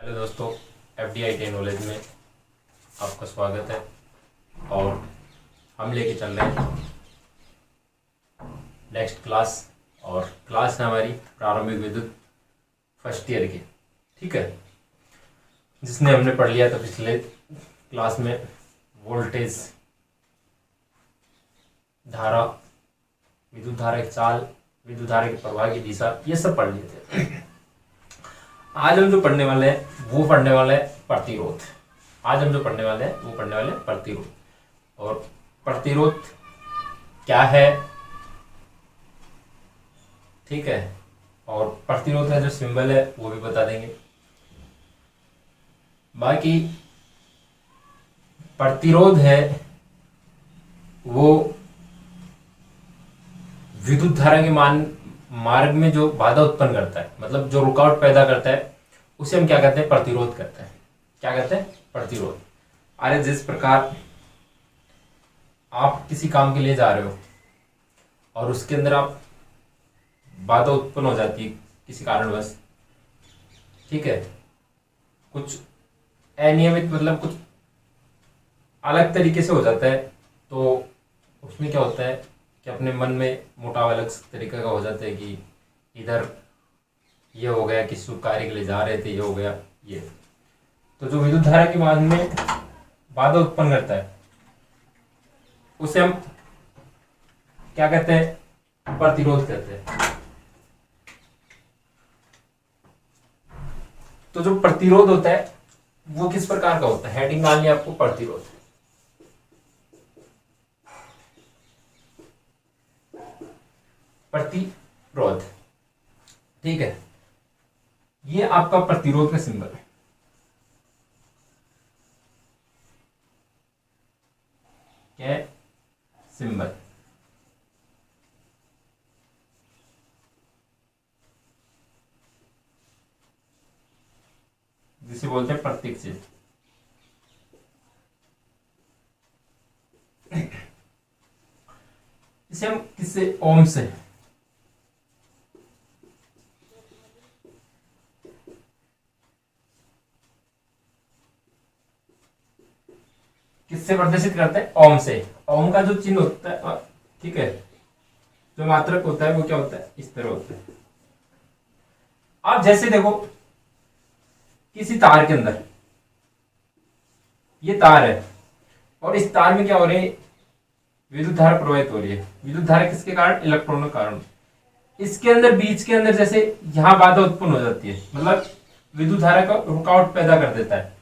Hello दोस्तों, FDIT knowledge में आपका स्वागत है। और हम लेके चल रहे हैं नेक्स्ट क्लास। और क्लास है हमारी प्रारंभिक विद्युत फर्स्ट ईयर की, ठीक है, जिसने हमने पढ़ लिया था पिछले क्लास में वोल्टेज, धारा, विद्युत धारा की चाल, विद्युत धारा के प्रवाह की दिशा, ये सब पढ़ लिए थे। आज हम जो पढ़ने वाले हैं वो पढ़ने वाले हैं प्रतिरोध। आज हम जो पढ़ने वाले हैं वो पढ़ने वाले हैं प्रतिरोध। और प्रतिरोध क्या है, ठीक है, और प्रतिरोध का जो सिंबल है वो भी बता देंगे। बाकी प्रतिरोध है वो विद्युत धारा के मार्ग में जो बाधा उत्पन्न करता है, मतलब जो रुकावट पैदा करता है, उसे हम क्या कहते हैं? प्रतिरोध कहते हैं। क्या कहते हैं? प्रतिरोध। अरे जिस प्रकार आप किसी काम के लिए जा रहे हो और उसके अंदर आप बाधा उत्पन्न हो जाती है किसी कारणवश, ठीक है, कुछ अनियमित, मतलब कुछ अलग तरीके से हो जाता है, तो उसमें क्या होता है कि अपने मन में मोटाव अलग तरीके का हो जाता है कि इधर ये हो गया कि शुभ कार्य के लिए जा रहे थे, ये हो गया ये। तो जो विद्युत धारा के मार्ग में बाधा उत्पन्न करता है उसे हम क्या कहते हैं? प्रतिरोध कहते हैं। तो जो प्रतिरोध होता है वो किस प्रकार का होता है? हेडिंग डालनी है आपको, प्रतिरोध। प्रतिरोध, ठीक है, ये आपका प्रतिरोध का सिंबल है। क्या है? सिंबल। जिसे बोलते हैं प्रतीक चिन्ह। इसे हम किससे? ओम से। किससे प्रदर्शित करते हैं? ओम से। ओम का जो चिन्ह होता है, ठीक है, जो मात्रक होता है वो क्या होता है? इस तरह होता है। आप जैसे देखो किसी तार के अंदर, ये तार है और इस तार में क्या हो रही है? विद्युत धारा प्रवाहित हो रही है। विद्युत धारा किसके कारण? इलेक्ट्रॉनों के कारण। इसके अंदर, बीच के अंदर जैसे यहां बाधा उत्पन्न हो जाती है, मतलब विद्युत धारा का रुकावट पैदा कर देता है,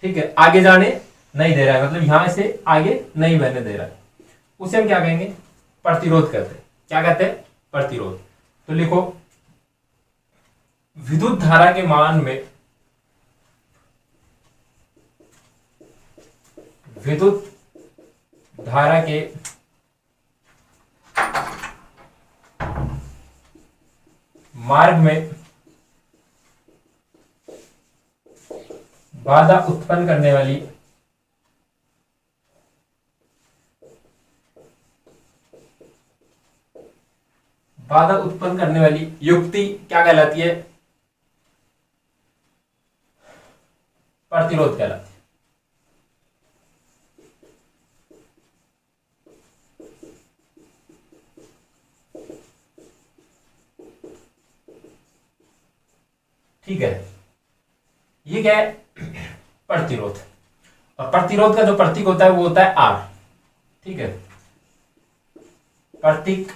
ठीक है, आगे जाने नहीं दे रहा है, मतलब यहां से आगे नहीं बहने दे रहा है, उसे हम क्या कहेंगे? प्रतिरोध कहते हैं। क्या कहते हैं? प्रतिरोध। तो लिखो, विद्युत धारा के मान में, विद्युत धारा के मार्ग में बाधा उत्पन्न करने वाली युक्ति क्या कहलाती है? प्रतिरोध कहलाती है। ठीक है, ये क्या है? प्रतिरोध। और प्रतिरोध का जो प्रतीक होता है वो होता है आर, ठीक है, प्रतीक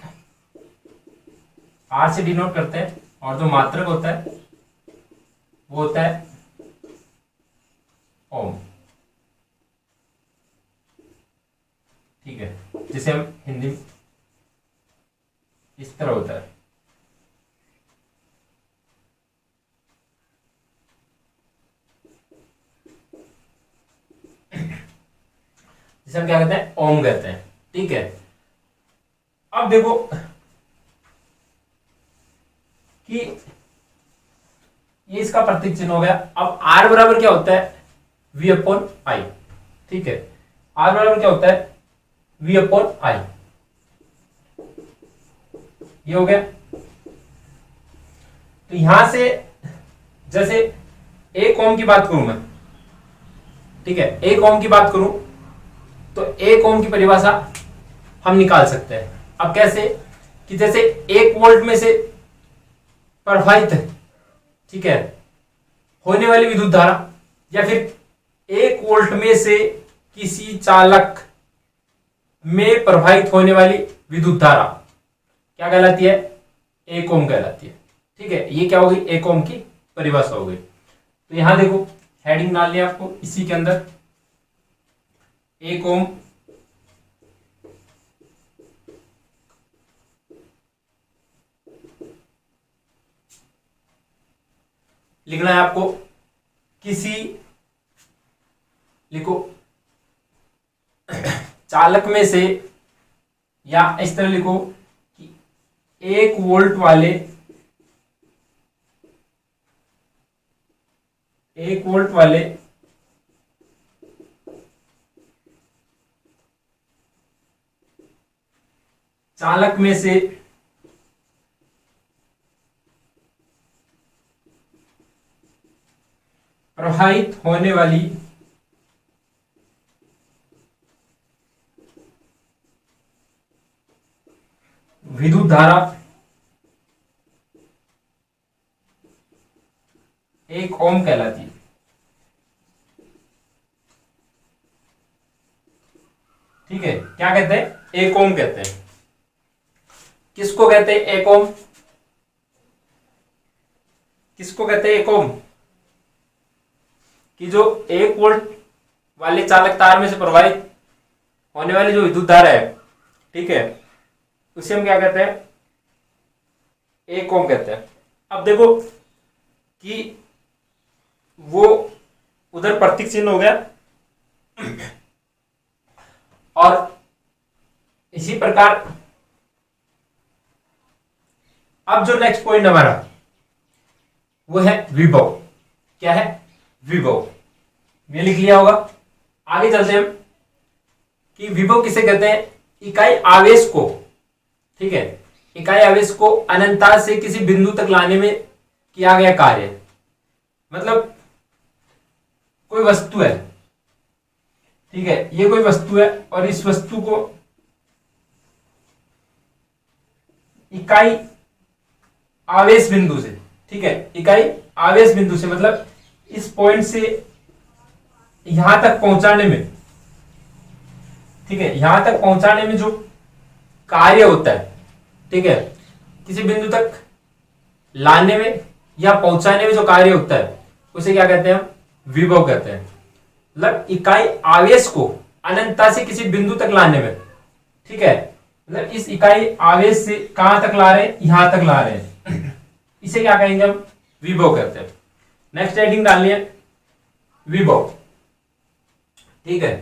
आर से डिनोट करते हैं। और जो मात्रक होता है वो होता है ओम, ठीक है, जिसे हम हिंदी में इस तरह होता है। जिसे हम क्या कहते हैं? ओम कहते हैं, ठीक है। अब देखो कि ये इसका प्रतीक चिन्ह हो गया। अब आर बराबर क्या होता है? V अपॉन आई, ठीक है, आर बराबर क्या होता है? V upon I. ये हो गया। तो यहां से जैसे एक ओम की बात करूं मैं, ठीक है, एक ओम की बात करूं तो एक ओम की परिभाषा हम निकाल सकते हैं। अब कैसे, कि जैसे 1 वोल्ट में से प्रवाहित, ठीक है, होने वाली विद्युत धारा, या फिर 1 वोल्ट में से किसी चालक में प्रवाहित होने वाली विद्युत धारा क्या कहलाती है, एक ओम कहलाती है। ठीक है, ये क्या होगी, एक ओम की परिभाषा हो गई। तो यहां देखो हेडिंग डालनी है आपको इसी के अंदर, एक ओम लिखना है आपको, किसी, लिखो, चालक में से, या इस तरह लिखो कि 1 वोल्ट वाले, 1 वोल्ट वाले चालक में से प्रवाहित होने वाली विद्युत धारा एक ओम कहलाती है। ठीक है, क्या कहते हैं, एक ओम कहते हैं। किसको कहते हैं एक ओम, किसको कहते हैं एक ओम, कि जो 1 वोल्ट वाले चालक तार में से प्रवाहित होने वाली जो विद्युत धारा है, ठीक है, उसे हम क्या कहते हैं, एक ओम कहते हैं। अब देखो कि वो उधर प्रतीक चिन्ह हो गया, और इसी प्रकार अब जो नेक्स्ट पॉइंट हमारा वो है विभव। क्या है, विभव, ये लिख लिया होगा। आगे चलते हैं कि विभव किसे कहते हैं, इकाई आवेश को, ठीक है, इकाई आवेश को अनंतता से किसी बिंदु तक लाने में किया गया कार्य। मतलब कोई वस्तु है, ठीक है, ये कोई वस्तु है, और इस वस्तु को इकाई आवेश बिंदु से, ठीक है, इकाई आवेश बिंदु से मतलब इस पॉइंट से यहां तक पहुंचाने में, ठीक है, यहां तक पहुंचाने में जो कार्य होता है, ठीक है, किसी बिंदु तक लाने में या पहुंचाने में जो कार्य होता है उसे क्या कहते हैं, हम विभव कहते हैं। मतलब इकाई आवेश को अनंतता से किसी बिंदु तक लाने में, ठीक है, मतलब इस इकाई आवेश से कहां तक ला रहे हैं, यहां तक ला रहे हैं, इसे क्या कहेंगे, हम विभव कहते हैं। नेक्स्ट हेडिंग डालनी है विभव, ठीक है,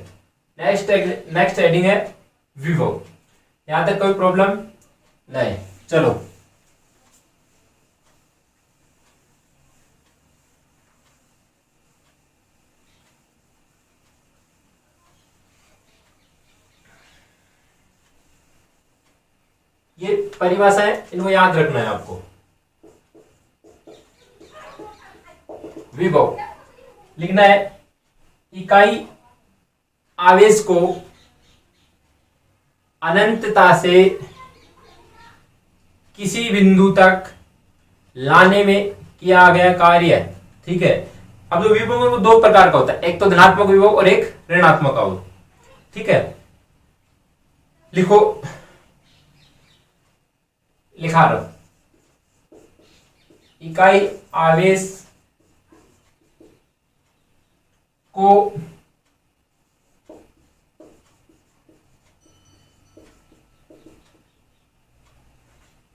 नेक्स्ट हेडिंग है विभव। यहां तक कोई प्रॉब्लम नहीं, चलो ये परिभाषा है, इनको याद रखना है आपको। विभव लिखना है, इकाई आवेश को अनंतता से किसी बिंदु तक लाने में किया गया कार्य है। ठीक है, अब जो विभव है वो दो प्रकार का होता है, एक तो धनात्मक विभव और एक ऋणात्मक विभव। ठीक है, लिखो, लिखा रहा, इकाई आवेश को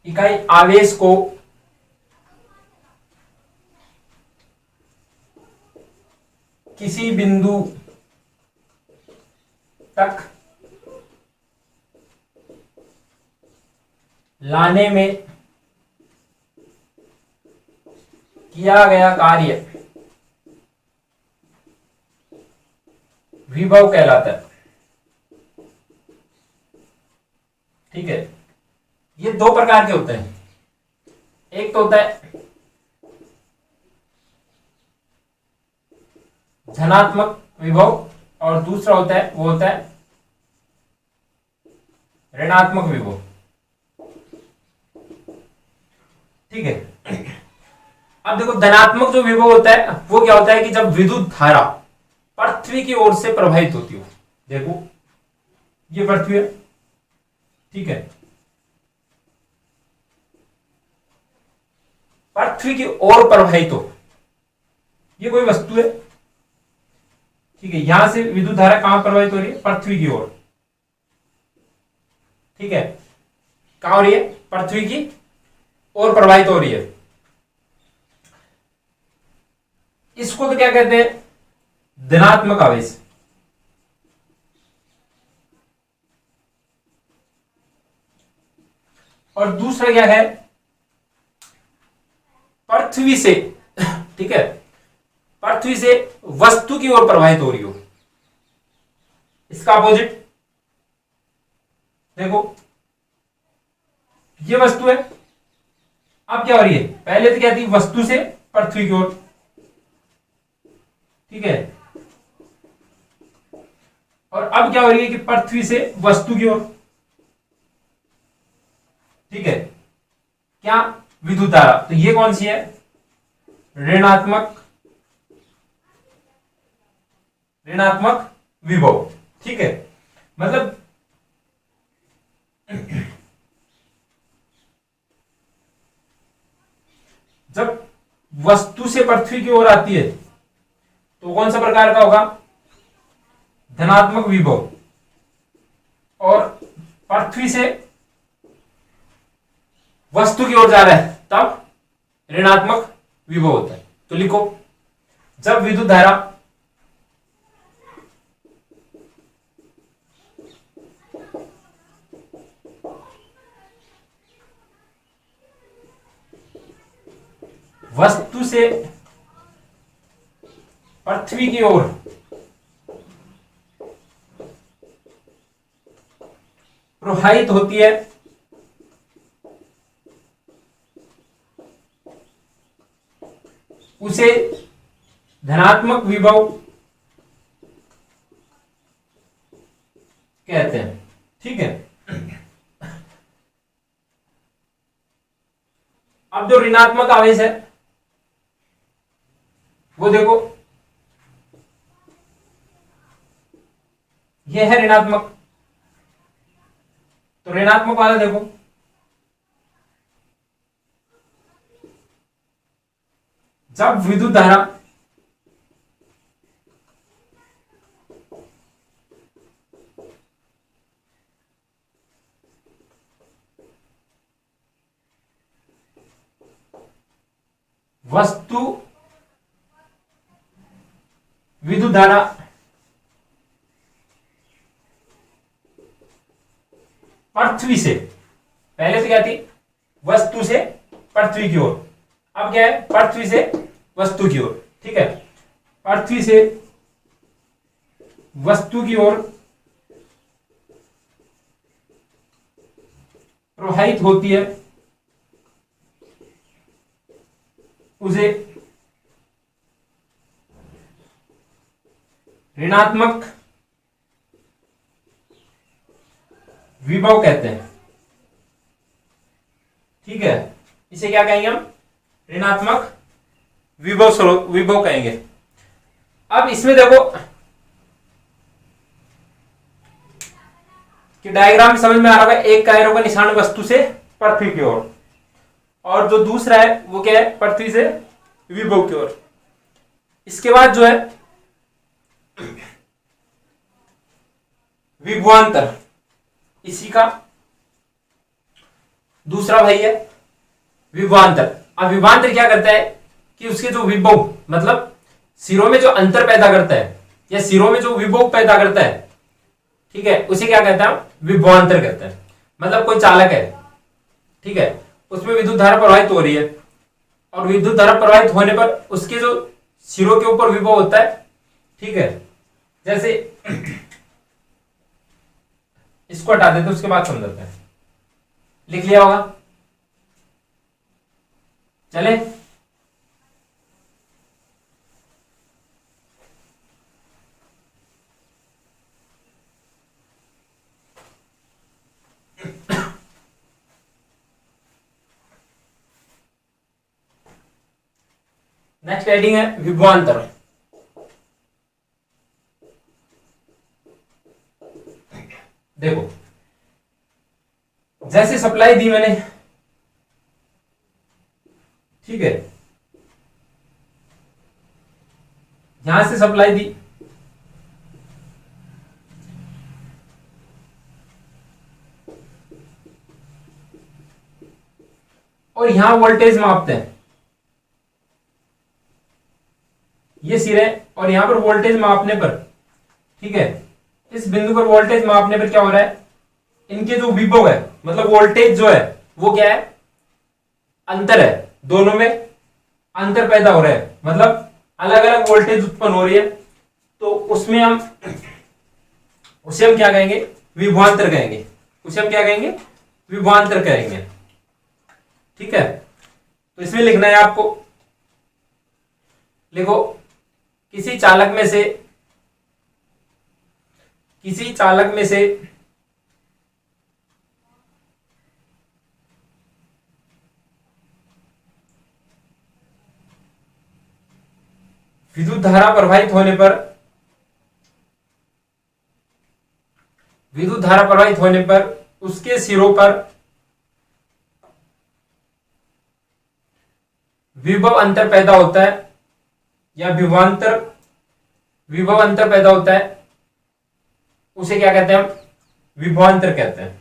इकाई आवेश को किसी बिंदु तक लाने में किया गया कार्य विभव कहलाता है। ठीक है, ये दो प्रकार के होते हैं, एक तो होता है धनात्मक विभव और दूसरा होता है वो होता है ऋणात्मक विभव। ठीक है, अब देखो धनात्मक जो विभव होता है वो क्या होता है कि जब विद्युत धारा पृथ्वी की ओर से प्रवाहित होती हो। देखो ये पृथ्वी है, ठीक है, पृथ्वी की ओर प्रवाहित हो, ये कोई वस्तु है, ठीक है, यहां से विद्युत धारा कहां प्रवाहित हो रही है? पृथ्वी की ओर। ठीक है, कहां हो रही है? पृथ्वी की ओर प्रवाहित हो रही है। इसको तो क्या कहते हैं? धनात्मक आवेश। और दूसरा क्या है? पृथ्वी से, ठीक है, पृथ्वी से वस्तु की ओर प्रवाहित हो रही हो, इसका अपोजिट। देखो ये वस्तु है, अब क्या हो रही है? पहले तो क्या थी? वस्तु से पृथ्वी की ओर, ठीक है, और अब क्या हो रही है कि पृथ्वी से वस्तु की ओर। ठीक है, क्या? विद्युत धारा। तो ये कौन सी है? ऋणात्मक ऋणात्मक विभव। ठीक है, मतलब जब वस्तु से पृथ्वी की ओर आती है तो कौन सा प्रकार का होगा? धनात्मक विभव। और पृथ्वी से वस्तु की ओर जा रहा है तब ऋणात्मक विभव होता है। तो लिखो, जब विद्युत धारा वस्तु से पृथ्वी की ओर प्रवाहित होती है उसे धनात्मक विभव कहते हैं। ठीक है, अब जो ऋणात्मक आवेश है वो देखो, ये है ऋणात्मक। तो ऋणात्मक वाला देखो, जब विद्युत धारा वस्तु विद्युत धारा पृथ्वी से, पहले से क्या थी? वस्तु से पृथ्वी की ओर, अब क्या है? पृथ्वी से वस्तु की ओर। ठीक है, पृथ्वी से वस्तु की ओर प्रवाहित होती है उसे ऋणात्मक विभव कहते हैं। ठीक है, इसे क्या कहेंगे हम? ऋणात्मक विभव कहेंगे। अब इसमें देखो कि डायग्राम में समझ में आ रहा है, एक का एरो का निशान वस्तु से पृथ्वी की ओर, और जो दूसरा है वो क्या है? पृथ्वी से विभव की ओर। इसके बाद जो है विभवांतर, इसी का दूसरा भाई है विभवांतर। अब विभवांतर क्या करता है कि उसके जो विभव, मतलब सिरों में जो अंतर पैदा करता है या सिरों में जो विभव पैदा करता है, ठीक है, उसे क्या कहता है? विभवांतर कहता है। मतलब कोई चालक है, ठीक है, उसमें विद्युत धारा प्रवाहित हो रही है, और विद्युत धारा प्रवाहित होने पर उसके जो सिरों के ऊपर विभव होता है, ठीक है, जैसे इसको हटा देते उसके बाद समझाते हैं। लिख लिया होगा? चले, नेक्स्ट हेडिंग है विभवांतर। देखो जैसे सप्लाई दी मैंने, ठीक है, यहां से सप्लाई दी, और यहां वोल्टेज मापते हैं, ये सिरे, और यहां पर वोल्टेज मापने पर, ठीक है, इस बिंदु पर वोल्टेज मापने पर क्या हो रहा है, इनके जो विभव है, मतलब वोल्टेज जो है वो क्या है, अंतर है, दोनों में अंतर पैदा हो रहा है, मतलब अलग अलग वोल्टेज उत्पन्न हो रही है, तो उसमें हम उसे हम क्या कहेंगे, विभवांतर कहेंगे, उसे हम क्या कहेंगे, विभवांतर कहेंगे, ठीक है। तो इसमें लिखना है आपको, लिखो किसी चालक में से विद्युत धारा प्रवाहित होने पर, उसके सिरों पर विभव अंतर पैदा होता है, या विभव अंतर पैदा होता है, उसे क्या कहते हैं हम, विभवांतर कहते हैं,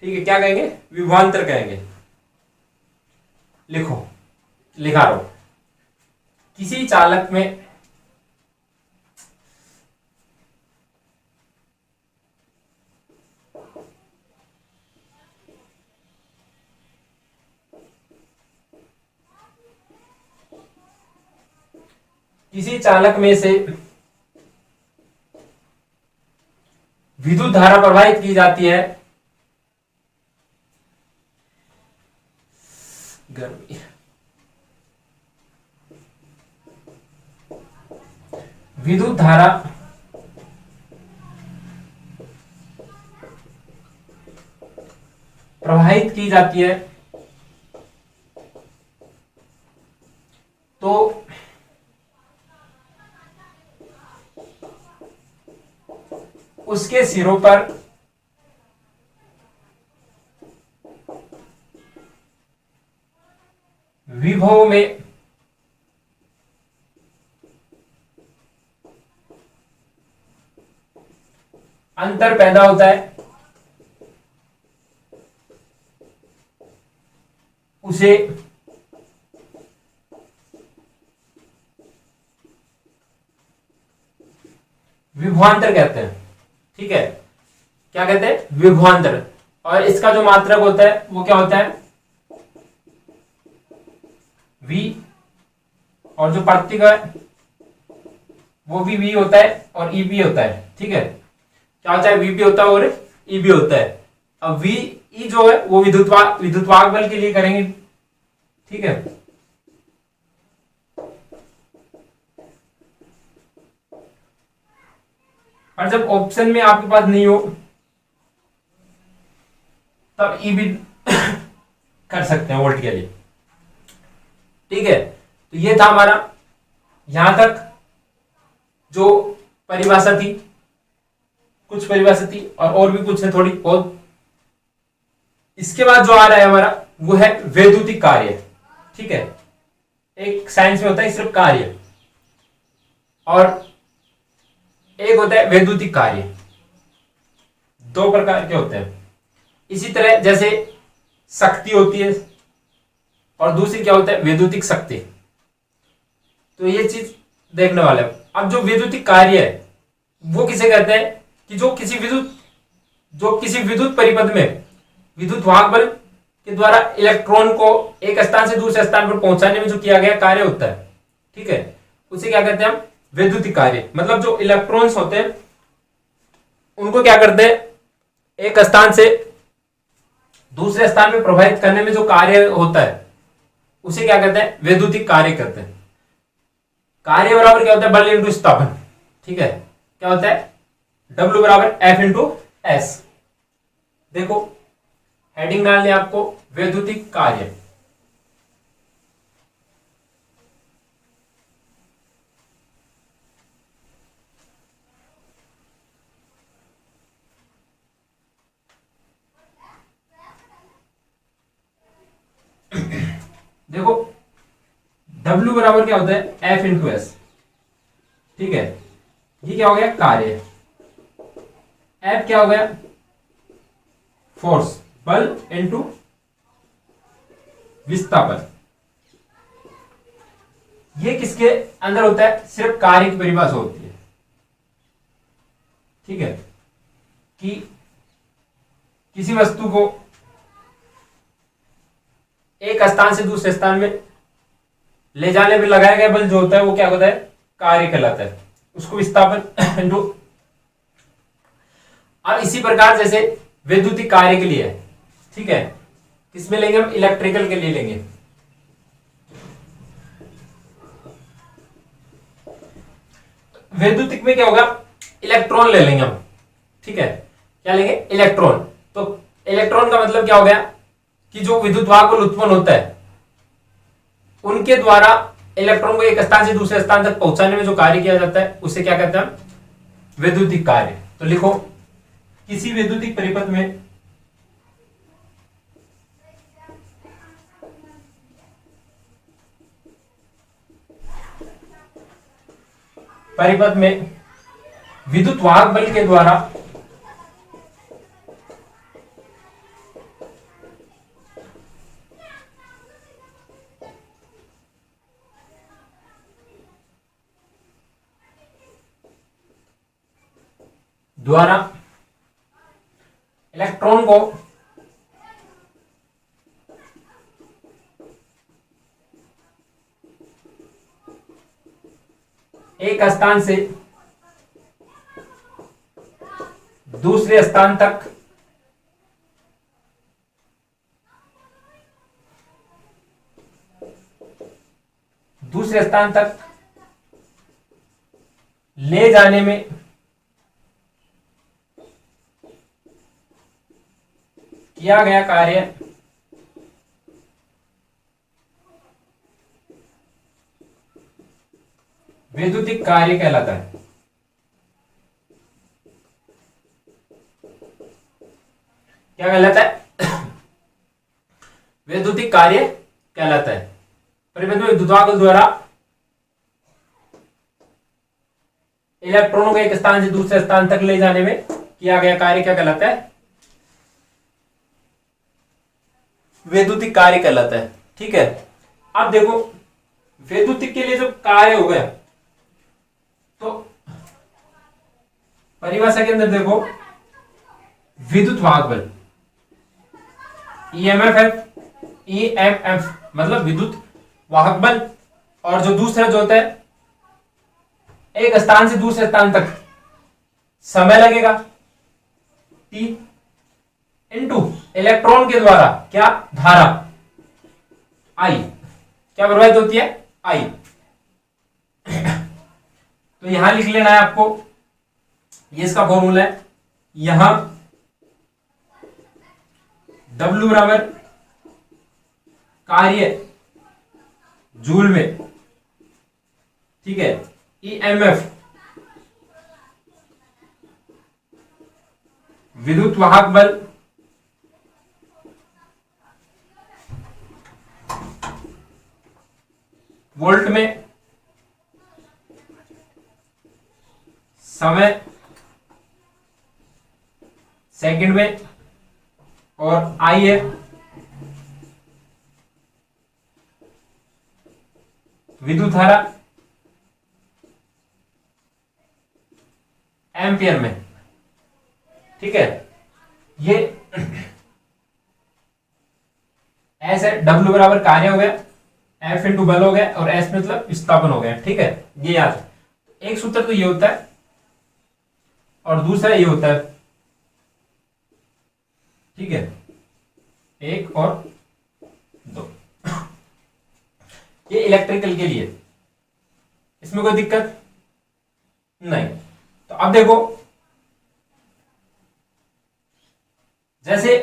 ठीक है। क्या कहेंगे, विभवांतर कहेंगे। लिखो, लिखा रहो, किसी चालक में से विद्युत धारा प्रवाहित की जाती है, गर्मी, विद्युत धारा प्रवाहित की जाती है, तो उसके सिरों पर विभव में अंतर पैदा होता है, उसे विभवांतर कहते हैं, ठीक है। क्या कहते हैं, विभवांतर। और इसका जो मात्रक होता है वो क्या होता है, V, और जो प्रतीक है वो भी V होता है और EB होता है, ठीक है। क्या होता है, VB होता है और EB होता है। अब VE जो है वो विद्युतवाहक बल के लिए करेंगे, ठीक है। और जब ऑप्शन में आपके पास नहीं हो तब EB कर सकते हैं वोल्ट के लिए, ठीक है। तो ये था हमारा यहां तक जो परिभाषा थी, कुछ परिभाषा थी, और भी कुछ है थोड़ी बहुत। इसके बाद जो आ रहा है हमारा वो है वैद्युतिक कार्य, ठीक है। एक साइंस में होता है सिर्फ कार्य, और एक होता है वैद्युतिक कार्य। दो प्रकार के होते हैं। इसी तरह जैसे शक्ति होती है और दूसरी क्या होता है, वैद्युतिक शक्ति। तो ये चीज देखने वाले। अब जो वैद्युतिक कार्य है वो किसे कहते हैं, कि जो किसी विद्युत परिपथ में विद्युत वाहक बल के द्वारा इलेक्ट्रॉन को एक स्थान से दूसरे स्थान पर पहुंचाने में जो किया गया कार्य होता है, ठीक है, उसे क्या कहते हैं हम, वैद्युतिक कार्य। मतलब जो इलेक्ट्रॉन्स होते हैं उनको क्या करते हैं, एक स्थान से दूसरे स्थान पर प्रभावित करने में जो कार्य होता है उसे क्या कहते हैं, वैद्युतिक कार्य कहते हैं। कार्य बराबर क्या होता है, बल इंटू स्थापन, ठीक है। क्या होता है, W बराबर F इंटू S। देखो हेडिंग डालनी है आपको, वैद्युतिक कार्य। देखो W बराबर क्या होता है, F इंटू एस। ठीक है, ये क्या हो गया, कार्य। F क्या हो गया, फोर्स, बल इंटू विस्थापन। ये किसके अंदर होता है, सिर्फ कार्य की परिभाषा होती है। ठीक है, कि किसी वस्तु को एक स्थान से दूसरे स्थान में ले जाने में लगाया गया बल जो होता है वो क्या होता है, कार्य कहलाता है, उसको विस्थापन इंटू। अब इसी प्रकार जैसे वैद्युतिक कार्य के लिए है, ठीक है, किसमें लेंगे हम, इलेक्ट्रिकल के लिए लेंगे। वैद्युतिक में क्या होगा, इलेक्ट्रॉन ले लेंगे हम। ठीक है, क्या लेंगे, इलेक्ट्रॉन। तो इलेक्ट्रॉन का मतलब क्या हो गया कि जो विद्युत वाहक बल उत्पन्न होता है उनके द्वारा इलेक्ट्रॉन को एक स्थान से दूसरे स्थान तक पहुंचाने में जो कार्य किया जाता है उसे क्या कहते हैं, वैद्युतिक कार्य। तो लिखो, किसी वैद्युतिक परिपथ में विद्युत वाहक बल के द्वारा इलेक्ट्रॉन को एक स्थान से दूसरे स्थान तक ले जाने में किया गया कार्य वैद्युतिक कार्य कहलाता है। क्या कहलाता है, वैद्युतिक कार्य कहलाता है। परिपथ में विद्युत वाहक बल द्वारा इलेक्ट्रॉनों को एक स्थान से दूसरे स्थान तक ले जाने में किया गया कार्य क्या कहलाता है, वैद्युतिक कार्य कहलाता है। ठीक है, अब देखो वैद्युतिक के लिए जो कार्य हो गया, तो परिभाषा के अंदर देखो, विद्युत वाहक बल ईएमएफ मतलब विद्युत वाहक बल, और जो दूसरा जो होता है एक स्थान से दूसरे स्थान तक समय लगेगा टी, इंटू इलेक्ट्रॉन के द्वारा क्या, धारा आई, क्या प्रवाहित होती है, आई। तो यहां लिख लेना है आपको, ये इसका फॉर्मूला है। यहां W बराबर कार्य जूल में, ठीक है, ईएमएफ विद्युत वाहक बल वोल्ट में, समय सेकंड में, और आई है विद्युत धारा एम्पियर में। ठीक है, ये एस है, डब्ल्यू बराबर कार्य हो गया, एफ इंटू बल हो गया, और एस मतलब विस्थापन हो गया। ठीक है, ये याद, एक सूत्र तो ये होता है और दूसरा ये होता है। ठीक है, एक और दो, ये इलेक्ट्रिकल के लिए, इसमें कोई दिक्कत नहीं। तो अब देखो, जैसे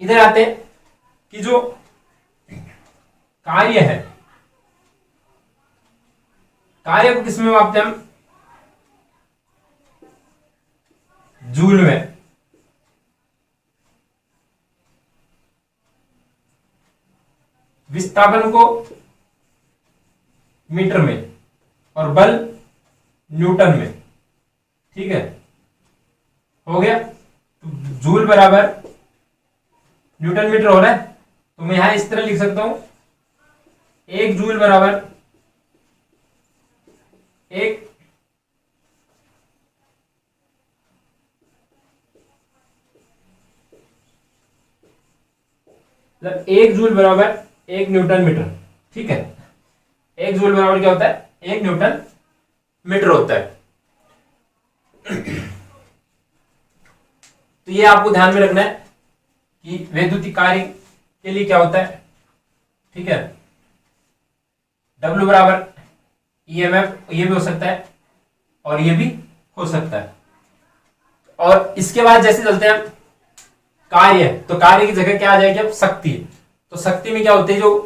इधर आते हैं कि जो कार्य है, कार्य को किसमें मापते हैं हम, जूल में, विस्थापन को मीटर में, और बल न्यूटन में। ठीक है, हो गया। तो जूल बराबर न्यूटन मीटर हो रहा है, तो मैं यहां इस तरह लिख सकता हूं, 1 जूल बराबर 1 मतलब 1 जूल बराबर 1 न्यूटन मीटर। ठीक है, 1 जूल बराबर क्या होता है? 1 न्यूटन मीटर होता है। तो ये आपको ध्यान में रखना है कि वैद्युतिक कार्य के लिए क्या होता है। ठीक है, W बराबर EMF, ये भी हो सकता है और ये भी हो सकता है। और इसके बाद जैसे चलते हैं कार्य, तो कार्य की जगह क्या आ जाएगी अब? शक्ति। तो शक्ति में क्या होती है? जो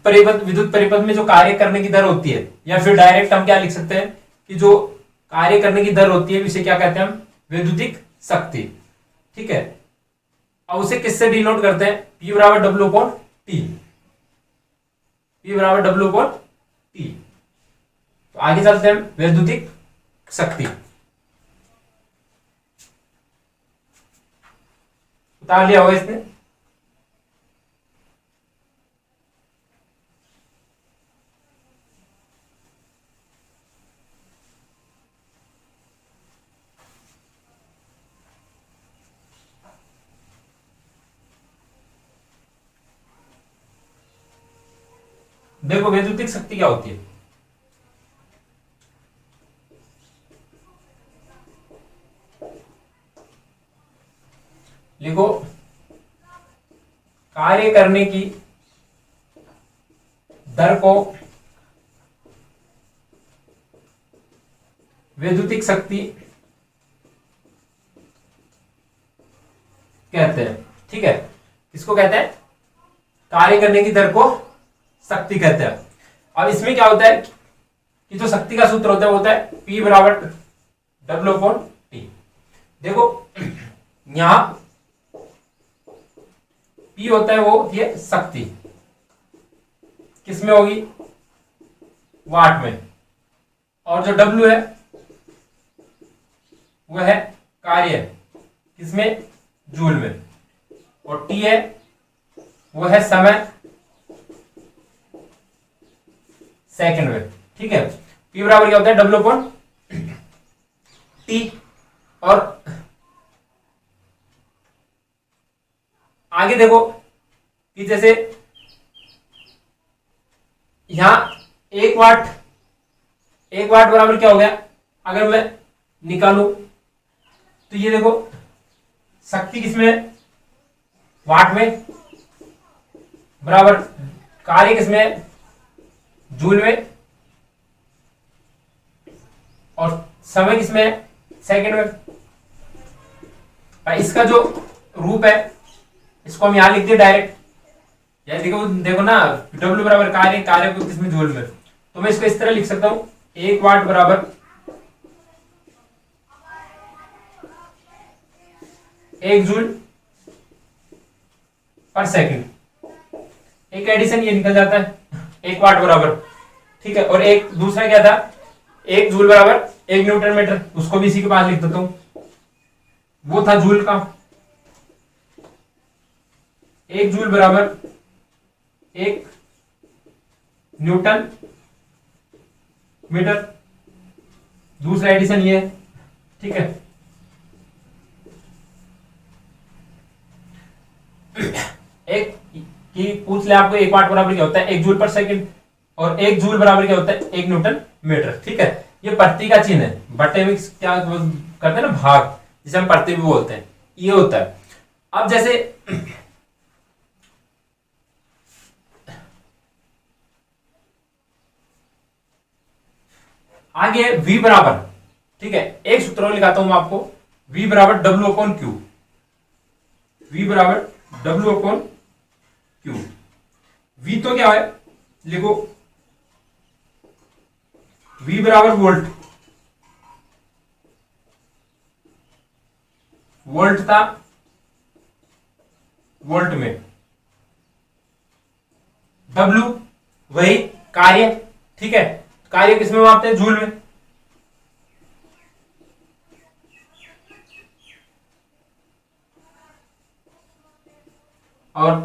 परिपथ, विद्युत परिपथ में जो कार्य करने की दर होती है, या फिर डायरेक्ट हम क्या लिख सकते हैं कि जो कार्य करने की दर होती है इसे क्या कहते हैं हम? वैद्युतिक शक्ति। ठीक है, अब उसे किससे डिनोट करते हैं? P बराबर W अपॉन टी। P बराबर W अपॉन टी। तो आगे चलते हैं वैद्युतिक शक्ति। उतार लिया होगा इसने। देखो वैद्युतिक शक्ति क्या होती है। लिखो, कार्य करने की दर को वैद्युतिक शक्ति कहते हैं। ठीक है, किसको कहते हैं? कार्य करने की दर को शक्ति कहते हैं। अब इसमें क्या होता है कि जो शक्ति का सूत्र होता है वो होता है P बराबर W अपॉन टी। देखो यहां P होता है वो होती है शक्ति, किसमें होगी? वाट में। और जो W है वो है कार्य, किसमें? जूल में। और T है वो है समय, सेकंड में। ठीक है, P बराबर क्या होता है? W upon T. और आगे देखो कि जैसे यहां 1 वाट, 1 वाट बराबर क्या हो गया? अगर मैं निकालू तो ये देखो शक्ति किसमें है? वाट में, बराबर कार्य किसमें है? जूल में। और समय किसमें है? सेकंड में। इसका जो रूप है इसको हम यहां लिख दिए डायरेक्ट। या देखो देखो ना, W बराबर कार्य, कार्य को किसमें? जूल में। तो मैं इसको इस तरह लिख सकता हूं, 1 वाट बराबर 1 जूल पर सेकंड। एक एडिशन ये निकल जाता है, 1 वाट बराबर। ठीक है, और एक दूसरा क्या था? 1 जूल बराबर 1 न्यूटन मीटर। उसको भी इसी के पास लिख देता हूं, वो था जूल का। 1 जूल बराबर 1 न्यूटन मीटर। दूसरा एडिशन ये है। ठीक है, एक की पूछ ले आपको 1 वाट बराबर क्या होता है? 1 जूल पर सेकंड। और 1 जूल बराबर क्या होता है? 1 न्यूटन मीटर। ठीक है, ये प्रति का चिन्ह है। बटे में क्या करते हैं ना, भाग, जिसे हम प्रति भी बोलते हैं, ये होता है। अब जैसे आगे V बराबर, ठीक है, एक सूत्र और लिखाता हूं मैं आपको, V बराबर W अपॉन क्यू। V बराबर W अपॉन क्यू। V तो क्या है? लिखो V बराबर वोल्ट, वोल्ट था, वोल्ट में। W वही कार्य, ठीक है, कार्य किसमें मापते हैं, जूल में। और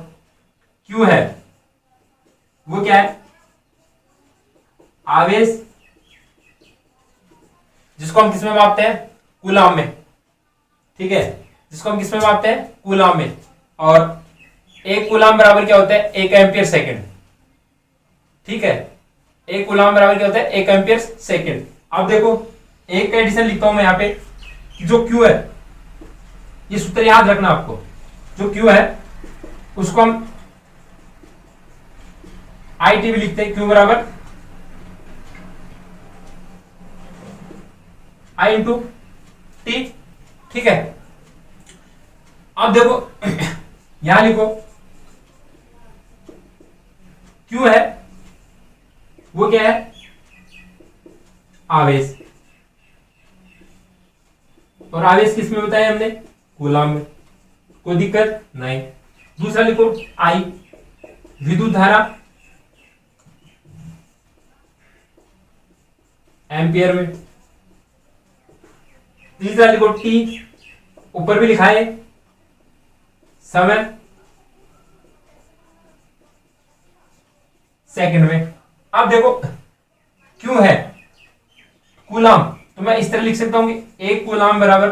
Q है, वो क्या है, आवेश, जिसको हम किसमें मापते हैं, कूलाम में, ठीक है, जिसको हम किसमें मापते हैं, कूलाम में। और एक कूलाम बराबर क्या होता है, 1 एम्पियर सेकंड, ठीक है, एक कूलाम बराबर क्या होता है, 1 एम्पियर सेकंड। अब देखो एक एडिशन लिखता हूं मैं यहाँ पे, जो Q है, ये सूत्र याद रखना आपको, जो Q है उसको हम IT भी लिखते हैं, Q बराबर I इंटू टी, ठीक है। अब देखो यहां लिखो, Q है वो क्या है, आवेश, और आवेश किसमें बताया हमने, कूलाम में, कोई दिक्कत नहीं। दूसरा लिखो I, विद्युत धारा एम्पियर में। तीसरा लिखो T, ऊपर भी लिखा है, समय सेकंड में। अब देखो क्यों है कूलाम, तो मैं इस तरह लिख सकता हूं कि 1 कूलाम बराबर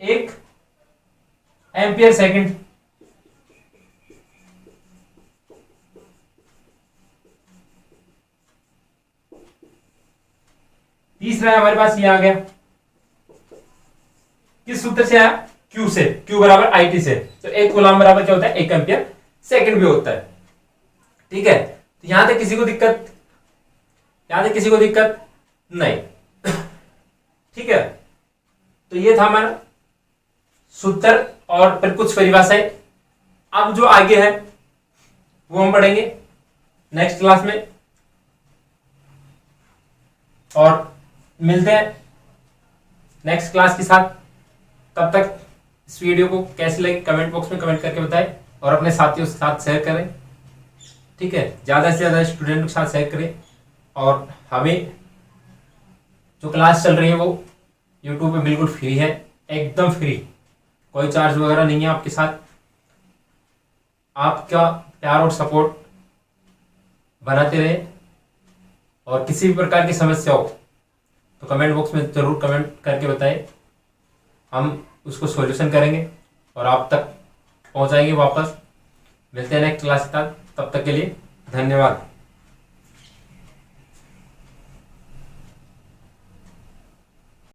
1 एम्पियर सेकंड। तीसरा है हमारे पास, ये आ गया, किस सूत्र से आया, Q से, Q बराबर IT से। तो 1 कूलाम बराबर क्या होता है, 1 एम्पियर सेकंड भी होता है, ठीक है। तो यहां तक किसी को दिक्कत, यहां तक किसी को दिक्कत नहीं, ठीक है। तो ये था हमारा सूत्र और फिर कुछ परिभाषाएं। अब जो आगे है वो हम पढ़ेंगे नेक्स्ट क्लास में, और मिलते हैं नेक्स्ट क्लास के साथ। तब तक इस वीडियो को कैसी लगी कमेंट बॉक्स में कमेंट करके बताएं, और अपने साथियों के साथ शेयर करें, ठीक है, ज्यादा से ज्यादा स्टूडेंट के साथ शेयर करें। और हमें जो क्लास चल रही है वो यूट्यूब पे बिल्कुल फ्री है, एकदम फ्री, कोई चार्ज वगैरह नहीं है आपके साथ। आपका प्यार और सपोर्ट बनाते रहे, और किसी भी प्रकार की समस्या हो तो कमेंट बॉक्स में जरूर कमेंट करके बताएं, हम उसको सॉल्यूशन करेंगे और आप तक पहुंचाएंगे वापस। मिलते हैं नेक्स्ट क्लास के साथ, तब तक के लिए धन्यवाद।